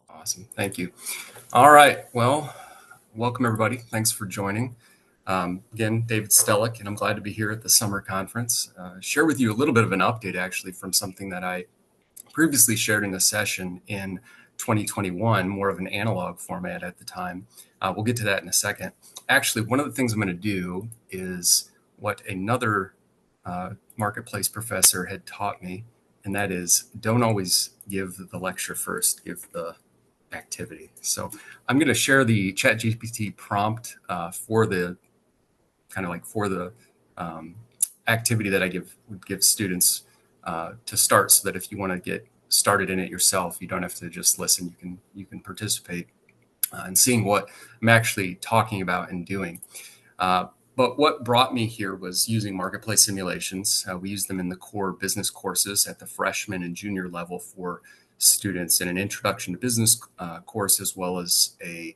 Awesome. Thank you. All right. Well, welcome everybody. Thanks for joining. Again, David Stehlik, and I'm glad to be here at the summer conference. Share with you a little bit of an update actually from something that I previously shared in a session in 2021, more of an analog format at the time. We'll get to that in a second. Actually, one of the things I'm going to do is what another marketplace professor had taught me, and that is don't always give the lecture first, give the activity. So I'm going to share the ChatGPT prompt for the activity that I would give students to start, so that if you want to get started in it yourself, you don't have to just listen. You can participate in seeing what I'm actually talking about and doing. But what brought me here was using marketplace simulations. We use them in the core business courses at the freshman and junior level for students, in an introduction to business course, as well as a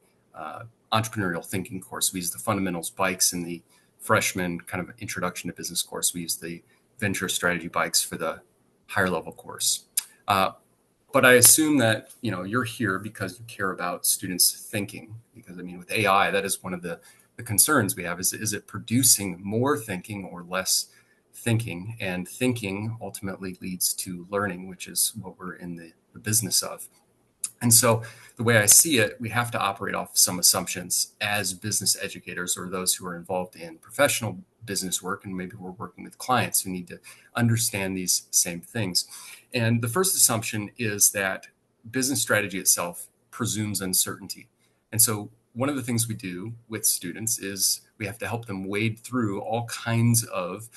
entrepreneurial thinking course. We use the fundamentals bikes in the freshman kind of introduction to business course. We use the venture strategy bikes for the higher level course. But I assume that you're here because you care about students thinking. Because with AI, that is one of the concerns we have. Is it producing more thinking or less thinking? And thinking ultimately leads to learning, which is what we're in the business of. And so the way I see it, we have to operate off some assumptions as business educators, or those who are involved in professional business work, and maybe we're working with clients who need to understand these same things. And the first assumption is that business strategy itself presumes uncertainty. And so one of the things we do with students is we have to help them wade through all kinds of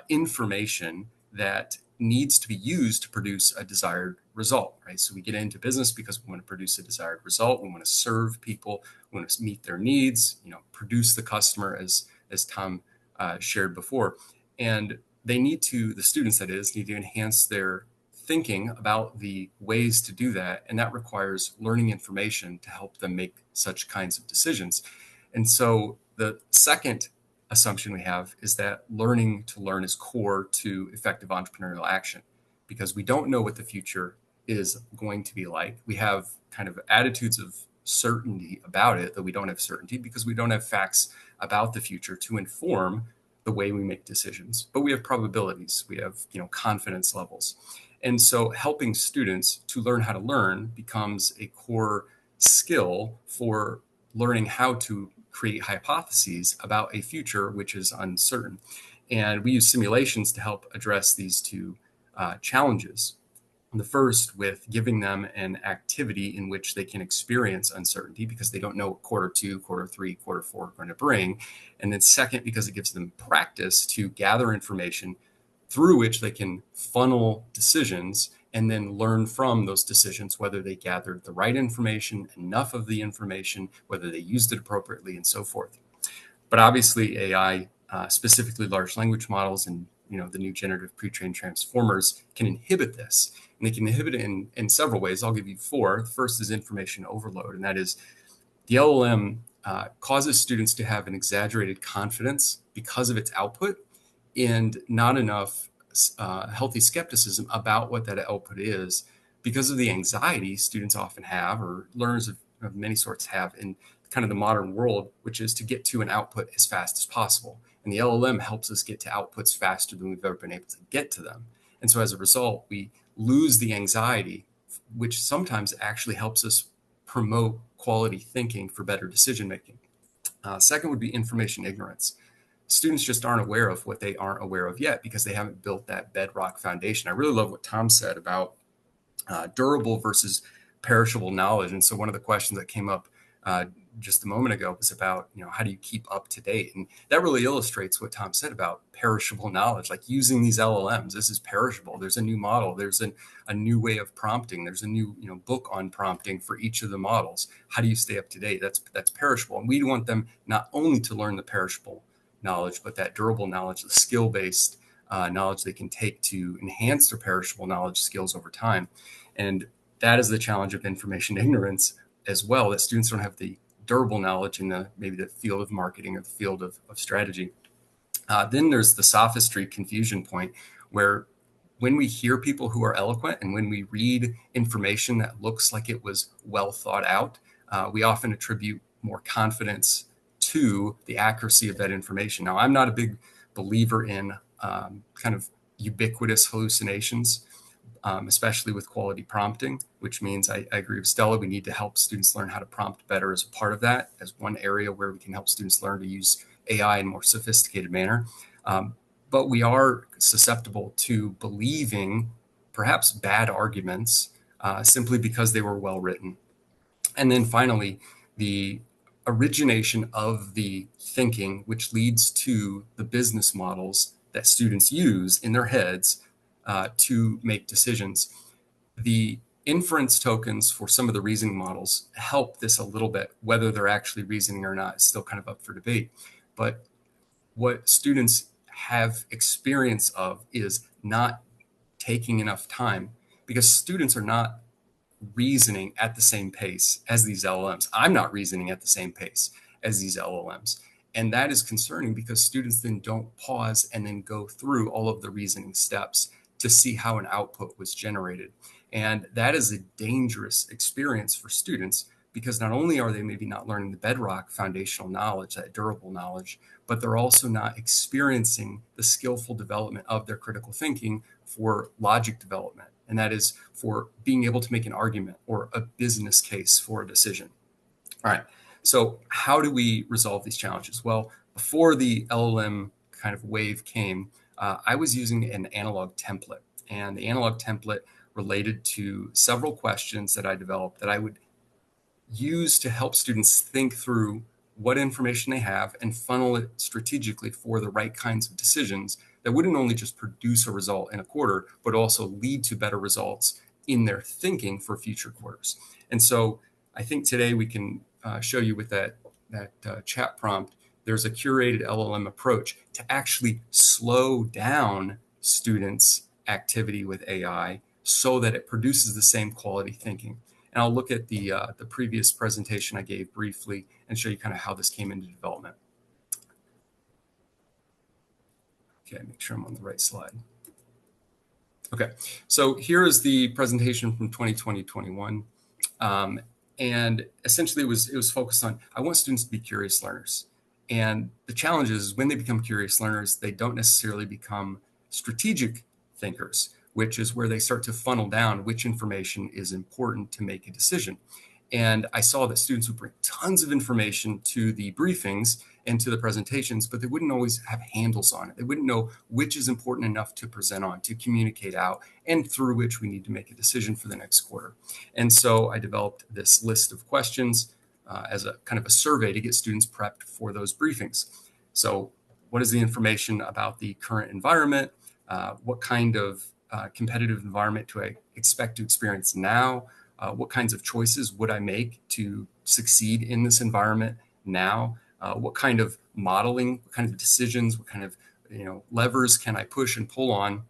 information that needs to be used to produce a desired result, right? So we get into business because we want to produce a desired result. We want to serve people. We want to meet their needs, produce the customer, as Tom shared before. And the students that is, need to enhance their thinking about the ways to do that. And that requires learning information to help them make such kinds of decisions. And so the second assumption we have is that learning to learn is core to effective entrepreneurial action, because we don't know what the future is going to be like. We have kind of attitudes of certainty about it, that we don't have certainty because we don't have facts about the future to inform the way we make decisions. But we have probabilities, we have confidence levels. And so helping students to learn how to learn becomes a core skill for learning how to create hypotheses about a future which is uncertain. And we use simulations to help address these two challenges. The first, with giving them an activity in which they can experience uncertainty because they don't know what quarter 2, quarter 3, quarter 4 are going to bring. And then second, because it gives them practice to gather information through which they can funnel decisions and then learn from those decisions whether they gathered the right information, enough of the information, whether they used it appropriately, and so forth. But obviously AI, specifically large language models and the new generative pre-trained transformers, can inhibit this. And they can inhibit it in several ways. I'll give you 4. The first is information overload, and that is the LLM causes students to have an exaggerated confidence because of its output, and not enough healthy skepticism about what that output is, because of the anxiety students often have, or learners of many sorts have, in kind of the modern world, which is to get to an output as fast as possible. And the LLM helps us get to outputs faster than we've ever been able to get to them. And so as a result, we lose the anxiety, which sometimes actually helps us promote quality thinking for better decision making. Second would be information ignorance. Students just aren't aware of what they aren't aware of yet because they haven't built that bedrock foundation. I really love what Tom said about durable versus perishable knowledge. And so one of the questions that came up just a moment ago was about, how do you keep up to date? And that really illustrates what Tom said about perishable knowledge, like using these LLMs. This is perishable. There's a new model. There's a new way of prompting. There's a new book on prompting for each of the models. How do you stay up to date? That's perishable. And we want them not only to learn the perishable knowledge, but that durable knowledge, the skill-based knowledge they can take to enhance their perishable knowledge skills over time. And that is the challenge of information ignorance as well, that students don't have the durable knowledge in maybe the field of marketing or the field of strategy. Then there's the sophistry confusion point, where when we hear people who are eloquent and when we read information that looks like it was well thought out, we often attribute more confidence to the accuracy of that information. Now, I'm not a big believer in kind of ubiquitous hallucinations, especially with quality prompting, which means I agree with Stella. We need to help students learn how to prompt better as a part of that, as one area where we can help students learn to use AI in a more sophisticated manner. But we are susceptible to believing perhaps bad arguments simply because they were well written. And then finally, the origination of the thinking, which leads to the business models that students use in their heads to make decisions. The inference tokens for some of the reasoning models help this a little bit. Whether they're actually reasoning or not is still kind of up for debate. But what students have experience of is not taking enough time, because students are not reasoning at the same pace as these LLMs. I'm not reasoning at the same pace as these LLMs. And that is concerning because students then don't pause and then go through all of the reasoning steps to see how an output was generated. And that is a dangerous experience for students, because not only are they maybe not learning the bedrock foundational knowledge, that durable knowledge, but they're also not experiencing the skillful development of their critical thinking for logic development. And that is for being able to make an argument or a business case for a decision. All right. So how do we resolve these challenges? Well, before the LLM kind of wave came, I was using an analog template. And the analog template related to several questions that I developed that I would use to help students think through what information they have and funnel it strategically for the right kinds of decisions that wouldn't only just produce a result in a quarter, but also lead to better results in their thinking for future quarters. And so I think today we can show you with that chat prompt, there's a curated LLM approach to actually slow down students' activity with AI so that it produces the same quality thinking. And I'll look at the previous presentation I gave briefly and show you kind of how this came into development. Okay, make sure I'm on the right slide. Okay, so here is the presentation from 2020-21. And essentially it was focused on, I want students to be curious learners. And the challenge is when they become curious learners, they don't necessarily become strategic thinkers, which is where they start to funnel down which information is important to make a decision. And I saw that students would bring tons of information to the briefings and to the presentations, but they wouldn't always have handles on it. They wouldn't know which is important enough to present on, to communicate out, and through which we need to make a decision for the next quarter. And so I developed this list of questions as a kind of a survey to get students prepped for those briefings. So what is the information about the current environment? What kind of competitive environment do I expect to experience now? What kinds of choices would I make to succeed in this environment now? What kind of modeling, what kind of decisions, what kind of levers can I push and pull on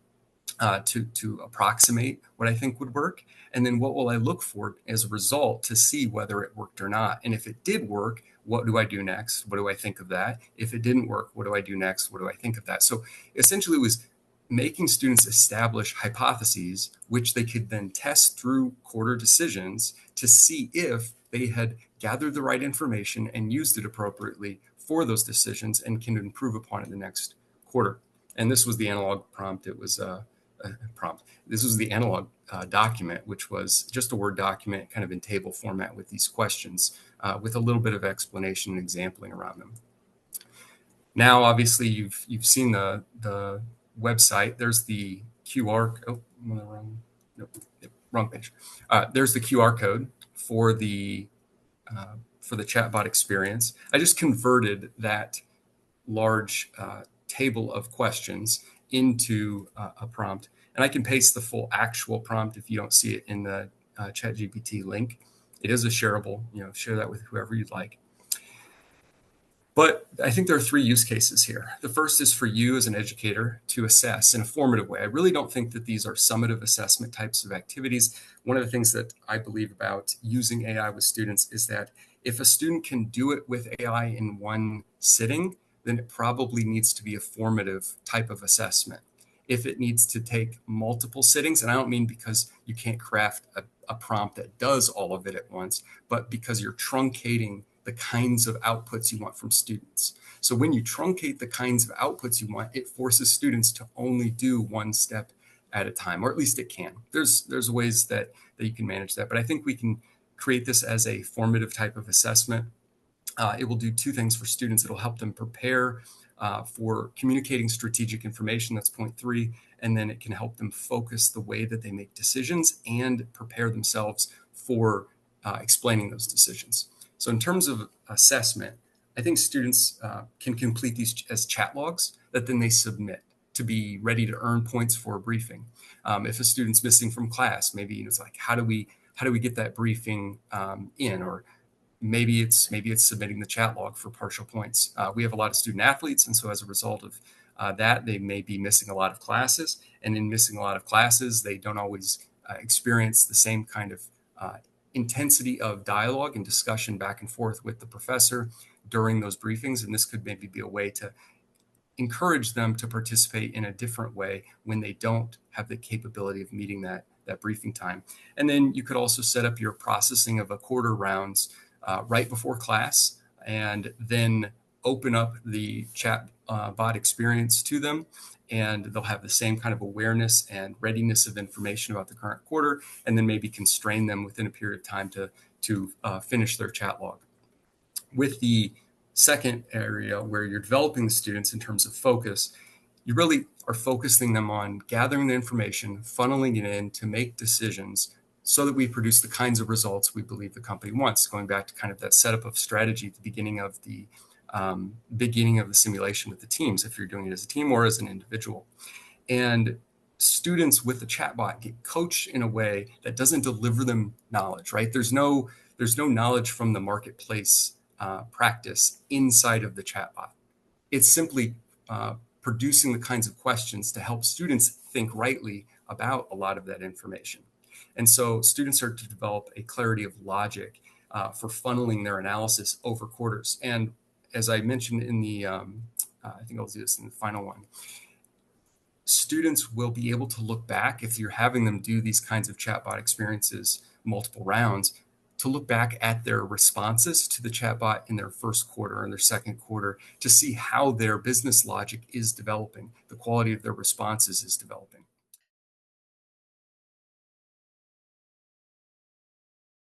to approximate what I think would work? And then what will I look for as a result to see whether it worked or not? And if it did work, what do I do next? What do I think of that? If it didn't work, what do I do next? What do I think of that? So essentially it was making students establish hypotheses, which they could then test through quarter decisions to see if they had gathered the right information and used it appropriately for those decisions and can improve upon it the next quarter. And this was the analog prompt. It was a prompt. This was the analog document, which was just a Word document kind of in table format with these questions with a little bit of explanation and exampling around them. Now, obviously, you've seen the website. There's the QR. Oh, I'm on the wrong page. There's the QR code for the chatbot experience. I just converted that large table of questions into a prompt, and I can paste the full actual prompt if you don't see it in the ChatGPT link. It is a shareable. Share that with whoever you'd like. But I think there are three use cases here. The first is for you as an educator to assess in a formative way. I really don't think that these are summative assessment types of activities. One of the things that I believe about using AI with students is that if a student can do it with AI in one sitting, then it probably needs to be a formative type of assessment. if it needs to take multiple sittings. And I don't mean because you can't craft a prompt that does all of it at once, but because you're truncating the kinds of outputs you want from students. So when you truncate the kinds of outputs you want, it forces students to only do one step at a time, or at least it can. There's ways that you can manage that, but I think we can create this as a formative type of assessment. It will do two things for students. It'll help them prepare for communicating strategic information, that's point 3, and then it can help them focus the way that they make decisions and prepare themselves for explaining those decisions. So in terms of assessment, I think students can complete these as chat logs that then they submit to be ready to earn points for a briefing. If a student's missing from class, maybe it's like, how do we get that briefing in? Or maybe it's submitting the chat log for partial points. We have a lot of student athletes, and so as a result of that, they may be missing a lot of classes. And in missing a lot of classes, they don't always experience the same kind of intensity of dialogue and discussion back and forth with the professor during those briefings. And this could maybe be a way to encourage them to participate in a different way when they don't have the capability of meeting that briefing time. And then you could also set up your processing of a quarter rounds right before class, and then open up the chat bot experience to them, and they'll have the same kind of awareness and readiness of information about the current quarter, and then maybe constrain them within a period of time to finish their chat log. With the second area where you're developing the students in terms of focus, you really are focusing them on gathering the information, funneling it in to make decisions so that we produce the kinds of results we believe the company wants, going back to kind of that setup of strategy at the beginning of the simulation with the teams, if you're doing it as a team or as an individual. And students with the chatbot get coached in a way that doesn't deliver them knowledge, right? There's no knowledge from the marketplace practice inside of the chatbot. It's simply producing the kinds of questions to help students think rightly about a lot of that information. And so students are to develop a clarity of logic for funneling their analysis over quarters. And as I mentioned in the, I think I'll do this in the final one, students will be able to look back, if you're having them do these kinds of chatbot experiences, multiple rounds, to look back at their responses to the chatbot in their first quarter and their second quarter to see how their business logic is developing, the quality of their responses is developing.